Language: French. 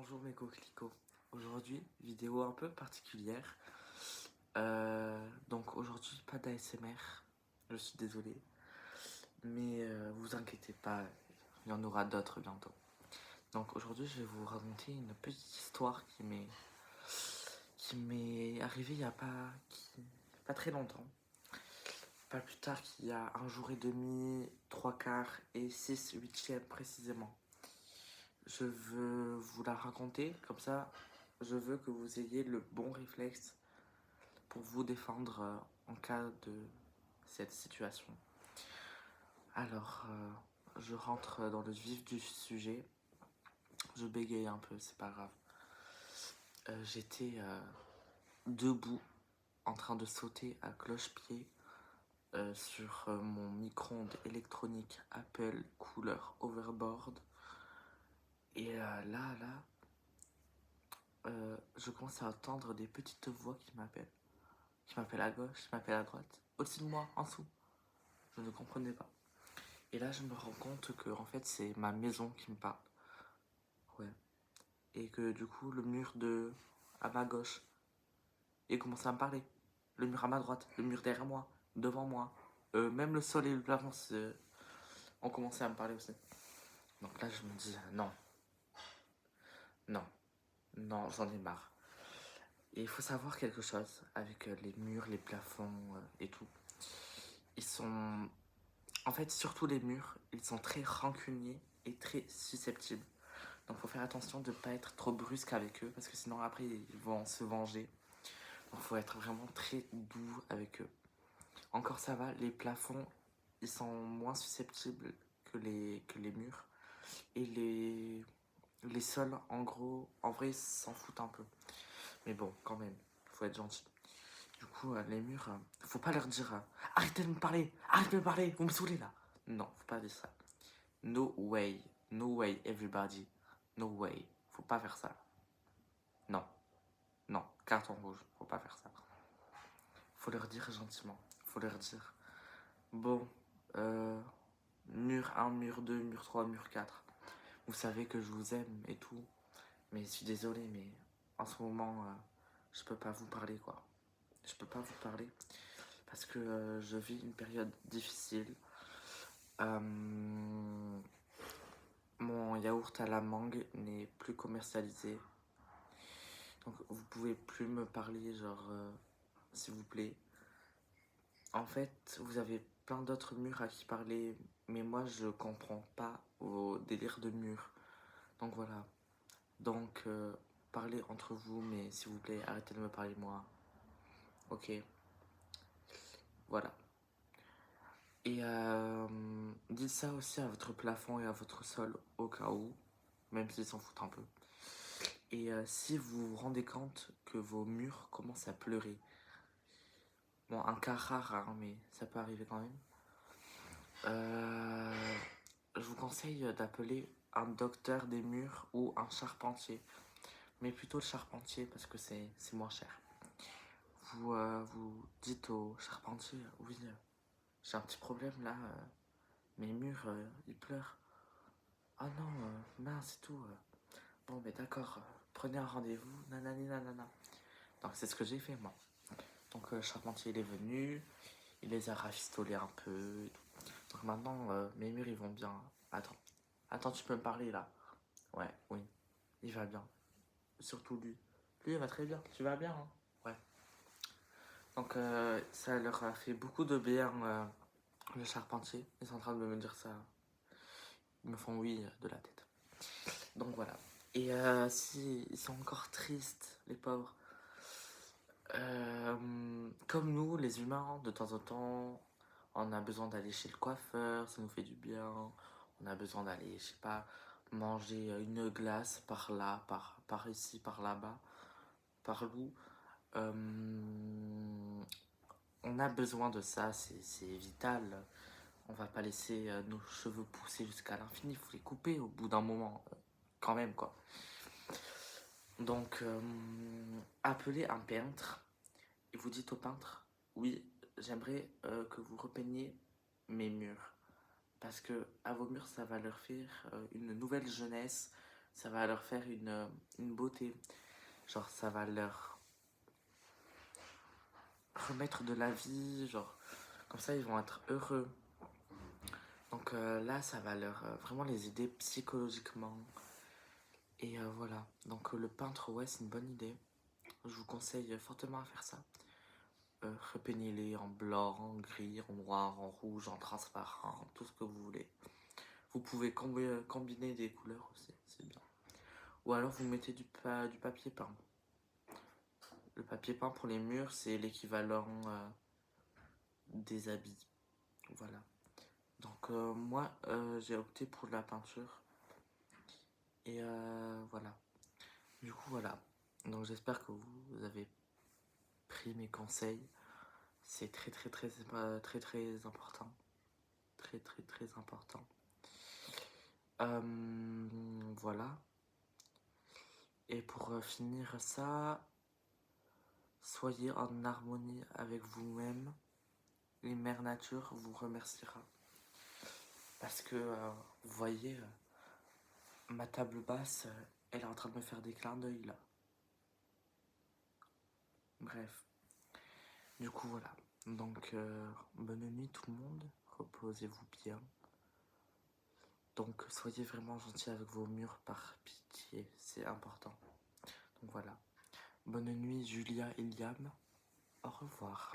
Bonjour mes coquelicots. Aujourd'hui, vidéo un peu particulière. Donc aujourd'hui, pas d'ASMR. Je suis désolé. Mais vous inquiétez pas, il y en aura d'autres bientôt. Donc aujourd'hui, je vais vous raconter une petite histoire qui m'est arrivée il y a pas très longtemps. Pas plus tard qu'il y a un jour et demi, trois quarts et 6/8 précisément. Je veux vous la raconter, comme ça, je veux que vous ayez le bon réflexe pour vous défendre en cas de cette situation. Alors, je rentre dans le vif du sujet. Je bégaye un peu, c'est pas grave. J'étais debout, en train de sauter à cloche-pied sur mon micro-ondes électronique Apple couleur overboard. Et je commence à entendre des petites voix qui m'appellent. Qui m'appellent à gauche, qui m'appellent à droite. Au-dessus de moi, en dessous. Je ne comprenais pas. Et là, je me rends compte que en fait, c'est ma maison qui me parle. Ouais. Et que du coup, le mur à ma gauche, il commence à me parler. Le mur à ma droite, le mur derrière moi, devant moi. Même le sol et le plafond ont commencé à me parler aussi. Donc là, je me dis, non, non, non, j'en ai marre. Et il faut savoir quelque chose avec les murs, les plafonds et tout. Ils sont... En fait, surtout les murs, ils sont très rancuniers et très susceptibles. Donc faut faire attention de ne pas être trop brusque avec eux parce que sinon après ils vont se venger. Donc faut être vraiment très doux avec eux. Encore ça va, les plafonds ils sont moins susceptibles que les murs. Et les sols en gros, en vrai ils s'en foutent un peu. Mais bon quand même, faut être gentil. Du coup les murs, faut pas leur dire arrêtez de me parler, arrêtez de me parler, vous me saoulez là. Non, faut pas dire ça. No way everybody, no way, faut pas faire ça. Non. Non, carton rouge, faut pas faire ça. Faut leur dire gentiment. Faut leur dire, bon, mur 1, mur 2, mur 3, mur 4. Vous savez que je vous aime et tout. Mais je suis désolé, mais en ce moment, je peux pas vous parler, quoi. Je peux pas vous parler parce que je vis une période difficile. Mon yaourt à la mangue n'est plus commercialisé. Donc vous pouvez plus me parler, genre, s'il vous plaît. En fait, vous avez plein d'autres murs à qui parler, mais moi je comprends pas vos délires de murs. Donc voilà. Donc parlez entre vous, mais s'il vous plaît, arrêtez de me parler moi. Ok. Voilà. Et dites ça aussi à votre plafond et à votre sol au cas où, même s'ils s'en foutent un peu. Et si vous vous rendez compte que vos murs commencent à pleurer, bon, un cas rare, hein, mais ça peut arriver quand même. Je vous conseille d'appeler un docteur des murs ou un charpentier. Mais plutôt le charpentier parce que c'est moins cher. Vous dites au charpentier, oui, j'ai un petit problème là, mes murs, ils pleurent. Ah non, mince, c'est tout. Bon, mais d'accord, prenez un rendez-vous, nanani nanana. Donc c'est ce que j'ai fait moi. Donc le charpentier il est venu, il les a rafistolés un peu et tout. Donc maintenant, mes murs ils vont bien. Attends, attends, tu peux me parler là. Ouais, oui, il va bien. Surtout lui. Lui, il va très bien. Tu vas bien, hein? Ouais. Donc, ça leur a fait beaucoup de bien, le charpentier. Ils sont en train de me dire ça. Ils me font oui de la tête. Donc, voilà. Et si ils sont encore tristes, les pauvres. Comme nous, les humains, de temps en temps, on a besoin d'aller chez le coiffeur, ça nous fait du bien. On a besoin d'aller, je sais pas, manger une glace par là, par ici, par là-bas, par l'où. On a besoin de ça, c'est vital. On va pas laisser nos cheveux pousser jusqu'à l'infini, il faut les couper au bout d'un moment, quand même quoi. Donc, appelez un peintre et vous dites au peintre, oui, j'aimerais que vous repeigniez mes murs. Parce que à vos murs, ça va leur faire une nouvelle jeunesse, ça va leur faire une beauté. Genre, ça va leur remettre de la vie, genre, comme ça, ils vont être heureux. Donc là, ça va leur vraiment les aider psychologiquement. Et voilà. Donc le peintre, ouais, c'est une bonne idée. Je vous conseille fortement à faire ça. Repeignez-les en blanc, en gris, en noir, en rouge, en transparent, tout ce que vous voulez. Vous pouvez combiner des couleurs aussi, c'est bien. Ou alors vous mettez du papier peint. Le papier peint pour les murs, c'est l'équivalent des habits. Voilà. Donc moi, j'ai opté pour la peinture. Et voilà. Du coup, voilà. Donc j'espère que vous avez pris mes conseils. C'est très important. Très important. Voilà. Et pour finir ça, soyez en harmonie avec vous-même. Et Mère Nature vous remerciera. Parce que, vous voyez, ma table basse, elle est en train de me faire des clins d'œil là. Bref. Du coup, voilà. Donc, bonne nuit tout le monde. Reposez-vous bien. Donc, soyez vraiment gentils avec vos murs par pitié. C'est important. Donc, voilà. Bonne nuit, Julia et Liam. Au revoir.